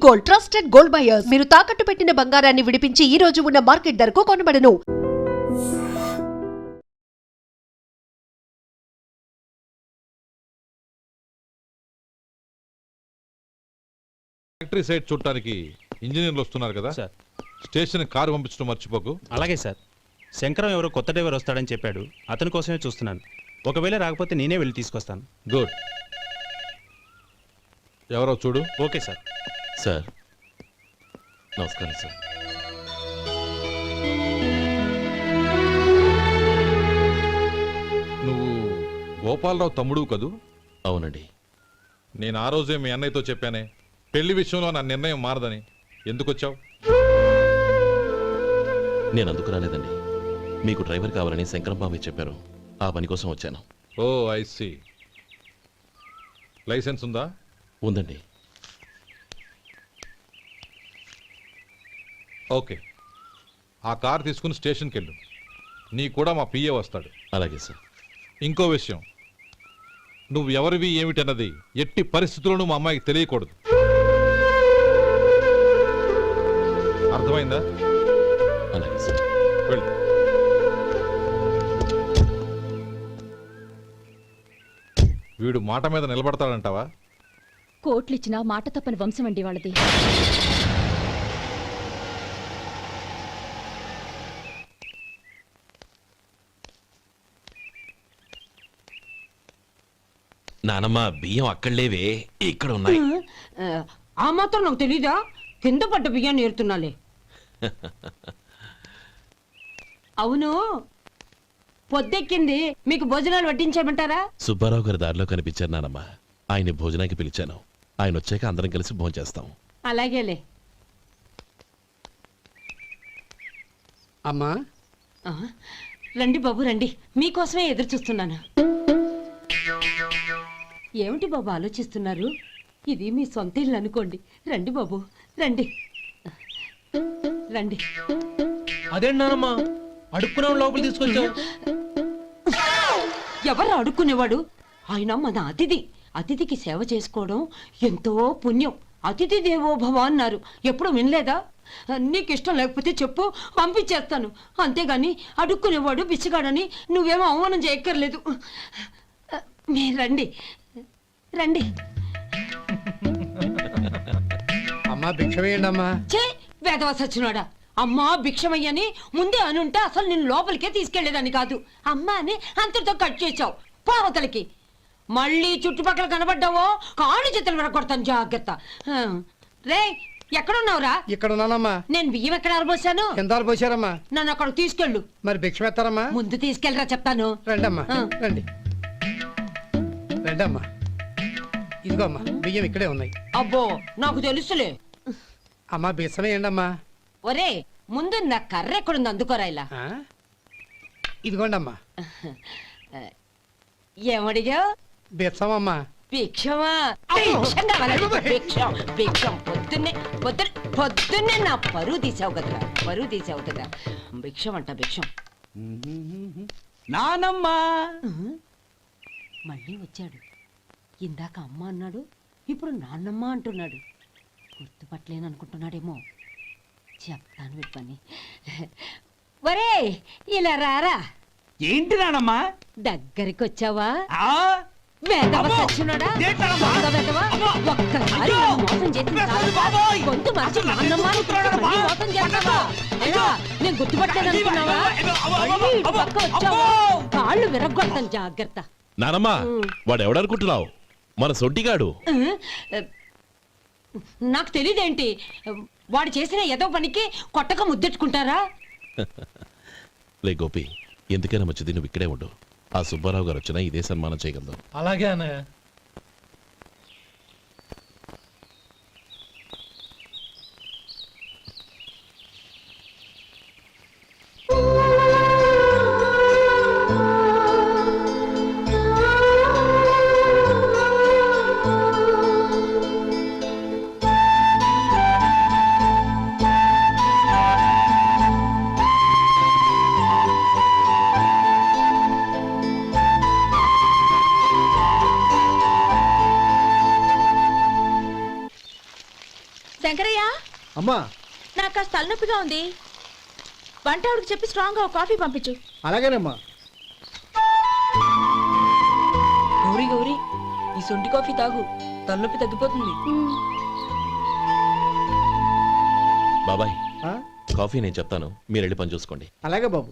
Gold, trusted gold buyers. మీరు తాకట్టు పెట్టిన బంగారాన్ని విడిపించి ఈ రోజు ఉన్న మార్కెట్ ధరకు కొనబడను. ఫ్యాక్టరీ సైట్ చూడటానికి ఇంజనీర్లు వస్తున్నారు కదా సార్. స్టేషన్ కారు పంపించడం మర్చిపోకు. అలాగే సార్. శంకరం ఎవరో కొత్త డ్రైవర్ వస్తాడని చెప్పాడు. అతని కోసమే చూస్తున్నాను. ఒకవేళ రాకపోతే నేనే వెళ్ళి తీసుకొస్తాను. గుడ్. ఎవరో చూడు. Okay sir. సార్ నమస్కారం సార్. నువ్వు గోపాలరావు తమ్ముడు కదూ? అవునండి. నేను ఆ రోజే మీ అన్నయ్యతో చెప్పానే పెళ్లి విషయంలో నా నిర్ణయం మారదని. ఎందుకు వచ్చావు? నేను అందుకు రాలేదండి. మీకు డ్రైవర్ కావాలని శంకరం బాబు చెప్పారు. ఆ పని కోసం వచ్చాను. ఓ ఐ సీ. లైసెన్స్ ఉందా? ఉందండి. ఓకే. ఆ కార్ తీసుకుని స్టేషన్కి వెళ్ళు. నీ కూడా మా పిఏ వస్తాడు. అలాగే సార్. ఇంకో విషయం, నువ్వు ఎవరివి ఏమిటన్నది ఎట్టి పరిస్థితుల్లోనూ మా అమ్మాయికి తెలియకూడదు. అర్థమైందా? అలాగే సార్. వెళ్ళు. వీడు మాట మీద నిలబడతాడంటావా? కోట్లిచ్చినా మాట తప్పని వంశం అండి వాళ్ళది. నానమ్మ బియ్యం అక్కడలేవే, ఇక్కడ ఉన్నాయి. ఆ మాత్రం నాకు తెలీదా? కింద పడ్డ బియ్యాన్ని ఏరుతున్నాలే. అవును, పొద్దెక్కింది. మీకు భోజనాలు వడ్డించమంటారా? సుబ్బారావు గారి దారిలో కనిపించారు నానమ్మ. ఆయన భోజనానికి పిలిచాను. ఆయన వచ్చాక అందరం కలిసి భోజనం చేస్తాం. అలాగేలే. అమ్మా ఆ, రండి బాబు రండి, మీకోసమే ఎదురు చూస్తున్నాను. ఏమిటి బాబు ఆలోచిస్తున్నారు? ఇది మీ సొంత ఇల్లు అనుకోండి. రండి బాబు రండి రండి. అదేంటమ్మా అడుక్కునే లోపల తీసుకొచ్చావు? ఎవరు అడుక్కునేవాడు? ఆయన మన అతిథి. అతిథికి సేవ చేసుకోవడం ఎంతో పుణ్యం. అతిథి దేవో భవ అన్నారు. ఎప్పుడు వినలేదా? నీకు ఇష్టం లేకపోతే చెప్పు, పంపించేస్తాను. అంతేగాని అడుక్కునేవాడు బిచ్చగాడని నువ్వేమో అవమానం చేయక్కర్లేదు. మీరు రండి రండి. అమ్మా భిక్ష వేయండి అమ్మా. చే వేదవ సచ్చినోడా, అమ్మా భిక్షమయ్యని ముందే అనుంటే అసలు నిన్ను లోపలికే తీసుకెళ్లేదని కాదు. అమ్మ అని అంతటితో కట్ చేసావు. పోవతలకి మళ్ళీ చుట్టుపక్కల కనబడ్డావో కాళ్ళు చేతులు విరగొడతాను, జాగ్రత్త. రే ఎక్కడున్నావురా? ఇక్కడ ఉన్నానమ్మా. నేను బియ్యం ఎక్కడ ఆరబోసాను? ఎంత పోసారమ్మా? నన్ను అక్కడ తీసుకెళ్ళు. మరి భిక్ష పెడతారమ్మా? ముందు తీసుకెళ్ళరా చెప్తాను. రండమ్మా ఆ. రండి రండమ్మా. ఇదిగో అమ్మా బియ్యం ఇక్కడే ఉన్నాయి. అబ్బో నాకు తెలుసులే. అమ్మా బిచ్చం వేయండి అమ్మా. ఒరే ముందు నా కర్ర ఎక్కడుంది, అందుకోరా ఇలా. ఇదిగోండి అమ్మా. ఏమడిగా? బిచ్చం అమ్మా. భిక్షమా? భిక్షం కావాలండి. భిక్షం భిక్షం. పొద్దున్నే నా పరువు తీసావు కదరా, పరువు తీసావు కదా. భిక్షం అంట భిక్షం. నానమ్మా మళ్ళీ వచ్చాడు. ఇందాక అమ్మ అన్నాడు, ఇప్పుడు నాన్నమ్మ అంటున్నాడు. గుర్తుపట్టలేననుకుంటున్నాడేమో. చెప్తాను వీడి పని. ఒరే ఇలా రారా. ఏంటి నానమ్మా? దగ్గరికి వచ్చావా? వేదవ సచ్చినోడా, దొంగ వేదవ. ఒక్కసారి నన్ను మోసం చేసింది చాలు. గొంతు మార్చి నాన్నమ్మ అని పిలిచి మళ్ళీ మోసం చేస్తావా? ఎలా? నేను గుర్తుపట్టలేదనుకున్నావా? మళ్ళీ ఇటు పక్క వచ్చావా? కాళ్ళు విరగ్గొడతాను, జాగ్రత్త. నానమ్మ వాడు ఎవడనుకుంటున్నావు? మన సొంటిగాడు. నాకు తెలీదేంటి? వాడు చేసిన ఏదో పనికి కొట్టక ముద్దెట్టుకుంటారా? లే గోపి, ఎందుకైనా మంచిది నువ్వు ఇక్కడే ఉండు. ఆ సుబ్బారావు గారు వచ్చినా ఇదే సన్మానం చేయగలదు. అలాగే అన్నయ్య. శంకరయ్య అమ్మా నాకు కాస్త తలనొప్పిగా ఉంది. వంట ఆవిడకి చెప్పి స్ట్రాంగ్ గా ఒక కాఫీ పంపించు. అలాగేనమ్మా. గౌరీ గౌరీ, ఈ సొంటి కాఫీ తాగు, తలనొప్పి తగ్గిపోతుంది. బాబాయ్ ఆ? కాఫీ నేను చెప్తాను, మీరు వెళ్ళి పని చూసుకోండి. అలాగే బాబు.